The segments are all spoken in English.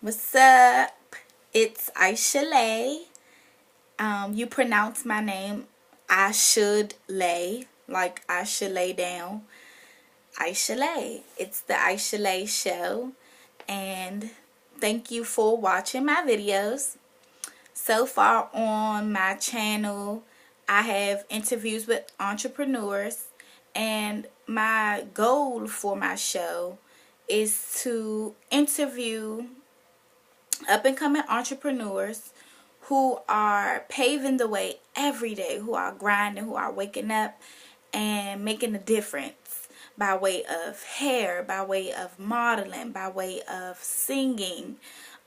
What's up? It's Aisha Lay. You pronounce my name I should lay, like I should lay down. Aisha Lay. It's the Aisha Lay Show, and thank you for watching my videos. So far on my channel, I have interviews with entrepreneurs, and my goal for my show is to interview up and coming entrepreneurs who are paving the way every day, who are grinding, who are waking up and making a difference by way of hair, by way of modeling, by way of singing.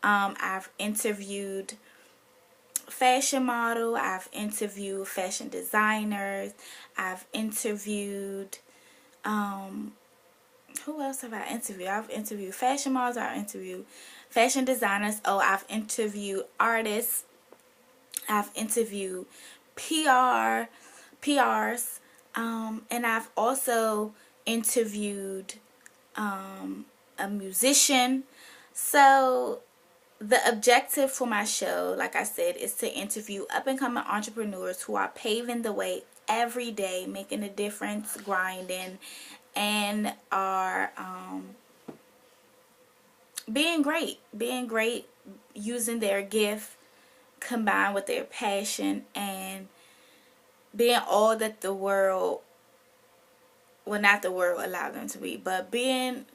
I've interviewed fashion model, I've interviewed fashion designers, I've interviewed who else have I interviewed? I've interviewed fashion models, I've interviewed fashion designers, I've interviewed artists, I've interviewed PRs, and I've also interviewed a musician. So the objective for my show, like I said, is to interview up and coming entrepreneurs who are paving the way every day, making a difference, grinding, and are being great, using their gift combined with their passion and being all that the world, well, not the world allowed them to be, but being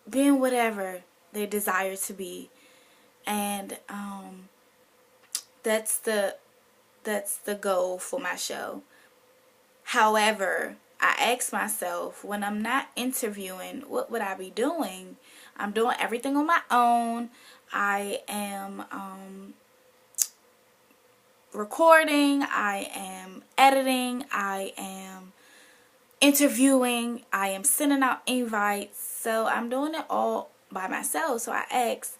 whatever they desire to be. And that's the goal for my show. However, I ask myself, when I'm not interviewing, what would I be doing? I'm doing everything on my own. I am recording, I am editing, I am interviewing, I am sending out invites. So I'm doing it all by myself. So I asked,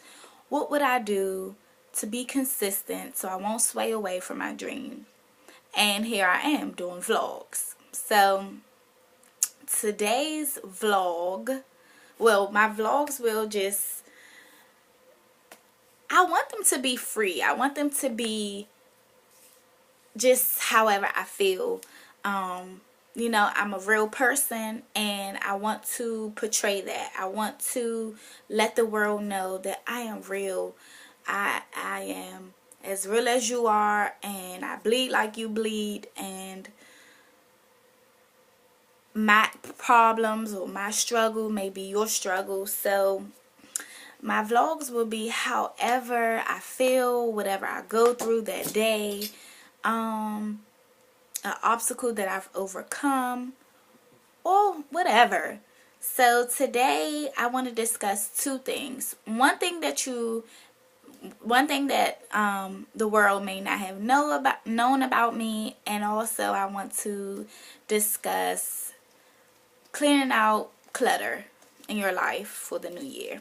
what would I do to be consistent so I won't sway away from my dream? And here I am doing vlogs. So today's vlog, well, my vlogs will just, I want them to be free. I want them to be just however I feel. You know, I'm a real person and I want to portray that. I want to let the world know that I am real. I am as real as you are, and I bleed like you bleed, and my problems or my struggle may be your struggle. So my vlogs will be however I feel, whatever I go through that day, an obstacle that I've overcome, or whatever. So today I want to discuss two things. One thing that the world may not have known about me, and also I want to discuss cleaning out clutter in your life for the new year.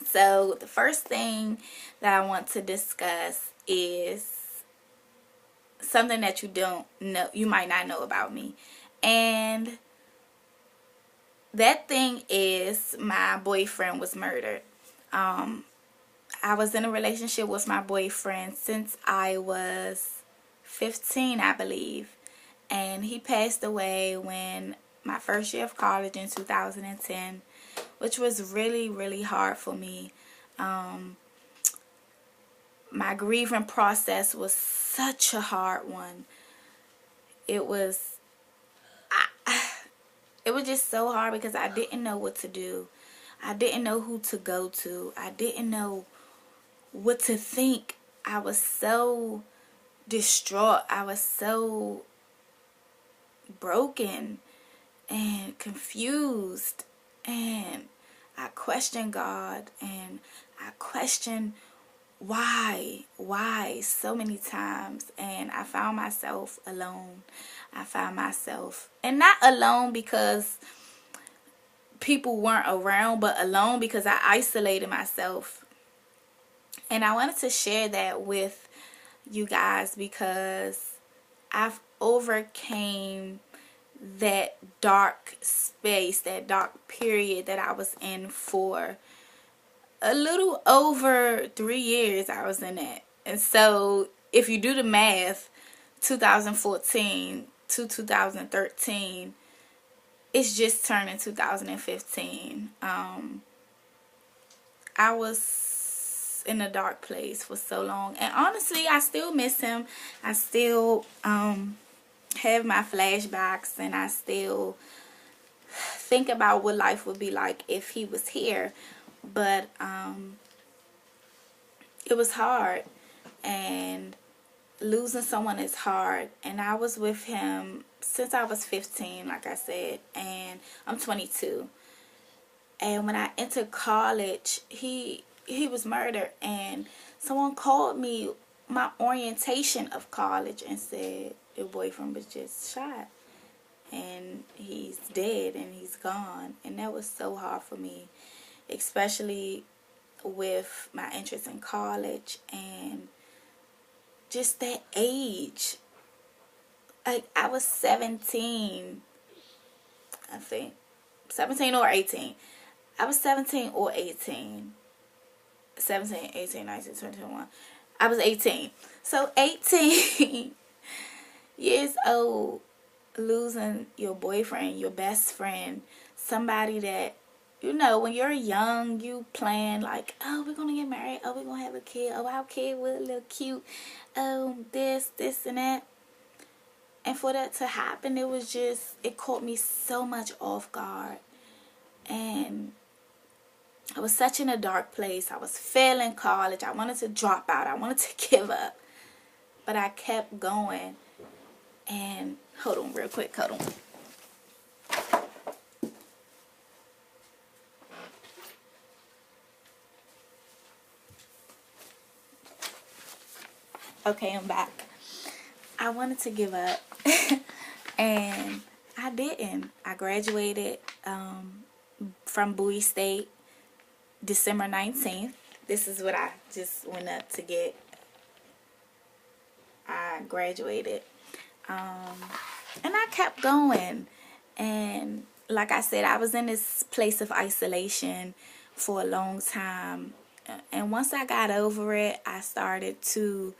So the first thing that I want to discuss is something that you don't know, you might not know about me. And that thing is, my boyfriend was murdered. I was in a relationship with my boyfriend since I was 15, I believe. And he passed away when my first year of college in 2010, which was really, really hard for me. My grieving process was such a hard one. It was just so hard because I didn't know what to do. I didn't know who to go to. I didn't know what to think. I was so distraught. I was so broken and confused, and I questioned God, and I questioned why so many times, and I found myself alone. I found myself, and not alone because people weren't around, but alone because I isolated myself. And I wanted to share that with you guys because I've overcame that dark space, that dark period that I was in for a little over 3 years I was in that. And so if you do the math, 2014 to 2013, it's just turning 2015. I was in a dark place for so long, and honestly I still miss him. I still have my flashbacks, and I still think about what life would be like if he was here. But it was hard, and losing someone is hard. And I was with him since I was 15, like I said, and I'm 22. And when I entered college, he was murdered, and someone called me my orientation of college and said your boyfriend was just shot, and he's dead, and he's gone. And that was so hard for me, especially with my interest in college and just that age. Like, I was 17, I think, 17 or 18. I was 17 or 18. 17, 18, 19, 20, 21. I was 18. So 18 years old, losing your boyfriend, your best friend, somebody that, you know, when you're young, you plan like, oh, we're going to get married. Oh, we're going to have a kid. Oh, our kid will look cute. This, and that. And for that to happen, it was just, it caught me so much off guard. And I was such in a dark place. I was failing college. I wanted to drop out. I wanted to give up. But I kept going. And hold on real quick. Hold on. Okay, I'm back. I wanted to give up. And I didn't. I graduated from Bowie State December 19th. This is what I just went up to get. I graduated. And I kept going. And like I said, I was in this place of isolation for a long time. And once I got over it, I started to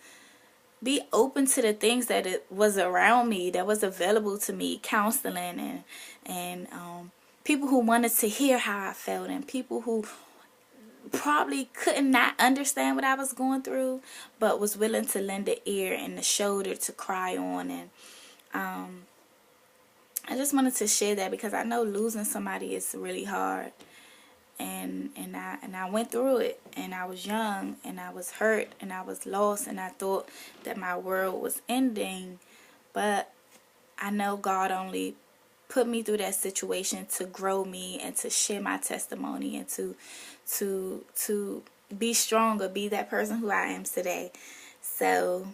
be open to the things that it was around me, that was available to me, counseling and people who wanted to hear how I felt, and people who probably could not understand what I was going through, but was willing to lend an ear and a shoulder to cry on. And I just wanted to share that because I know losing somebody is really hard. And I went through it, and I was young, and I was hurt, and I was lost, and I thought that my world was ending. But I know God only put me through that situation to grow me and to share my testimony and to be stronger, be that person who I am today. So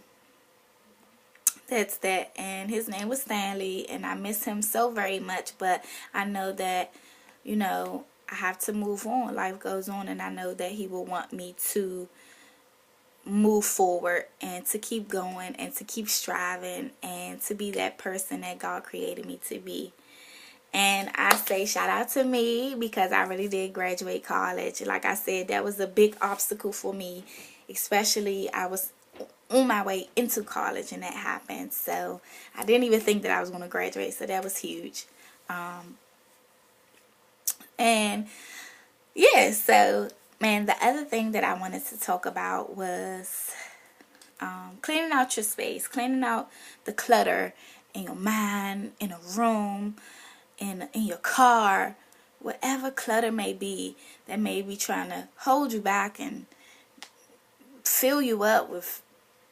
that's that. And his name was Stanley, and I miss him so very much, but I know that, you know, I have to move on. Life goes on, and I know that he will want me to move forward and to keep going and to keep striving and to be that person that God created me to be. And I say shout out to me because I really did graduate college. Like I said, that was a big obstacle for me, especially I was on my way into college and that happened. So I didn't even think that I was going to graduate, so that was huge. And yeah, so man, the other thing that I wanted to talk about was cleaning out your space, cleaning out the clutter in your mind, in a room, in your car, whatever clutter may be that may be trying to hold you back and fill you up with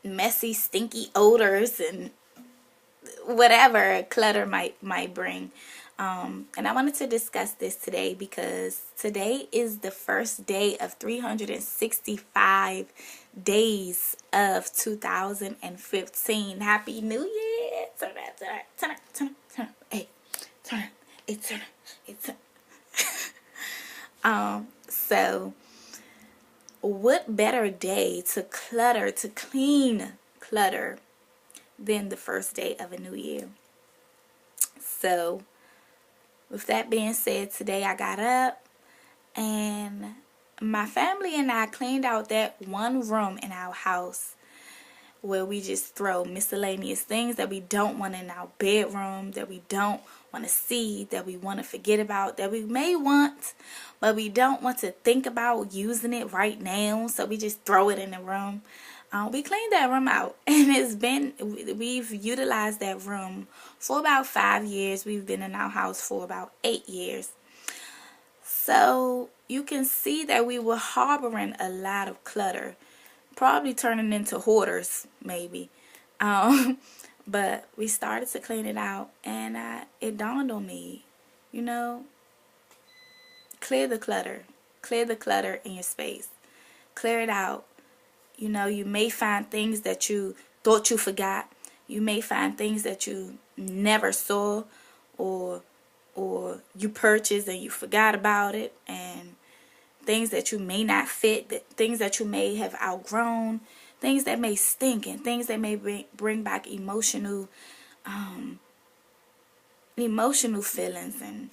messy, stinky odors and whatever clutter might bring. And I wanted to discuss this today because today is the first day of 365 days of 2015. Happy New Year! Turn up. Hey, turn up. Hey, turn up. So what better day to clean clutter than the first day of a new year? So with that being said, today I got up and my family and I cleaned out that one room in our house where we just throw miscellaneous things that we don't want in our bedroom, that we don't want to see, that we want to forget about, that we may want, but we don't want to think about using it right now, so we just throw it in the room. We cleaned that room out, and we've utilized that room for about 5 years. We've been in our house for about 8 years. So you can see that we were harboring a lot of clutter, probably turning into hoarders, maybe. But we started to clean it out, and it dawned on me, clear the clutter. Clear the clutter in your space. Clear it out. You may find things that you thought you forgot. You may find things that you never saw, or you purchased and you forgot about it, and things that you may not fit, things that you may have outgrown, things that may stink, and things that may bring back emotional feelings, and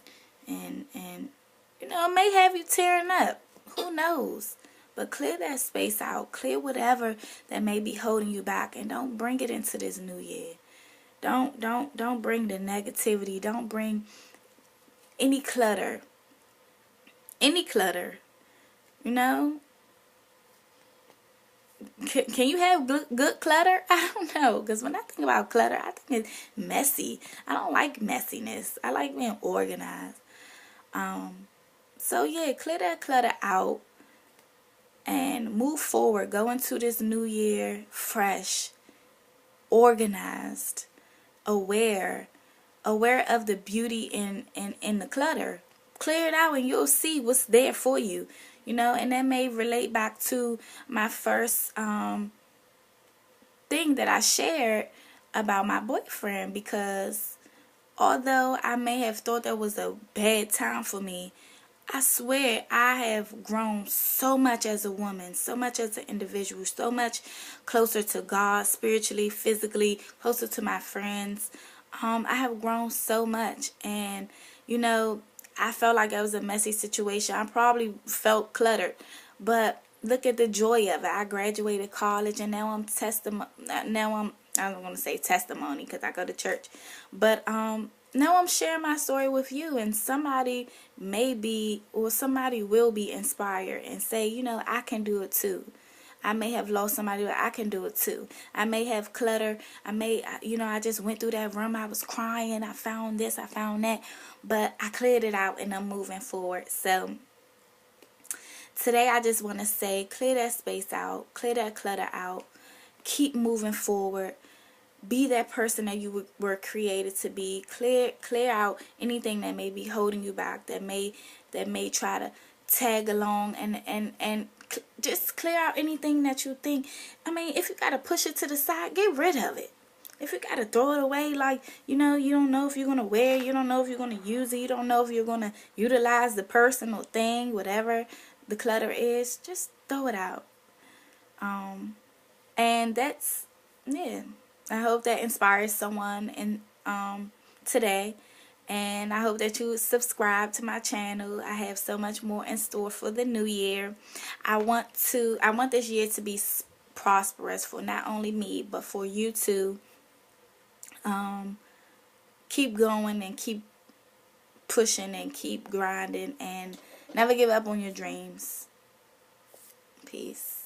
it may have you tearing up. Who knows? But clear that space out. Clear whatever that may be holding you back, and don't bring it into this new year. Don't bring the negativity. Don't bring any clutter. Any clutter. Can you have good clutter? I don't know, because when I think about clutter, I think it's messy. I don't like messiness. I like being organized. So yeah, clear that clutter out and move forward. Go into this new year fresh, organized, aware of the beauty in the clutter. Clear it out and you'll see what's there for you. And that may relate back to my first thing that I shared about my boyfriend, because although I may have thought that was a bad time for me, I swear I have grown so much as a woman, so much as an individual, so much closer to God, spiritually, physically, closer to my friends. I have grown so much, and I felt like it was a messy situation. I probably felt cluttered, but look at the joy of it. I graduated college, and now I'm I don't want to say testimony because I go to church, but now I'm sharing my story with you, and somebody will be inspired and say, I can do it too. I may have lost somebody, but I can do it too. I may have clutter. I just went through that room. I was crying. I found this, I found that, but I cleared it out, and I'm moving forward. So today I just want to say, clear that space out, clear that clutter out, keep moving forward. Be that person that you were created to be. Clear out anything that may be holding you back, that may try to tag along, and just clear out anything that you think. If you gotta push it to the side, get rid of it. If you gotta throw it away, like you don't know if you're gonna wear it, you don't know if you're gonna use it, you don't know if you're gonna utilize the person or thing, whatever the clutter is, just throw it out. And that's, yeah. I hope that inspires someone today, and I hope that you subscribe to my channel. I have so much more in store for the new year. I want this year to be prosperous for not only me, but for you too. Keep going and keep pushing and keep grinding, and never give up on your dreams. Peace.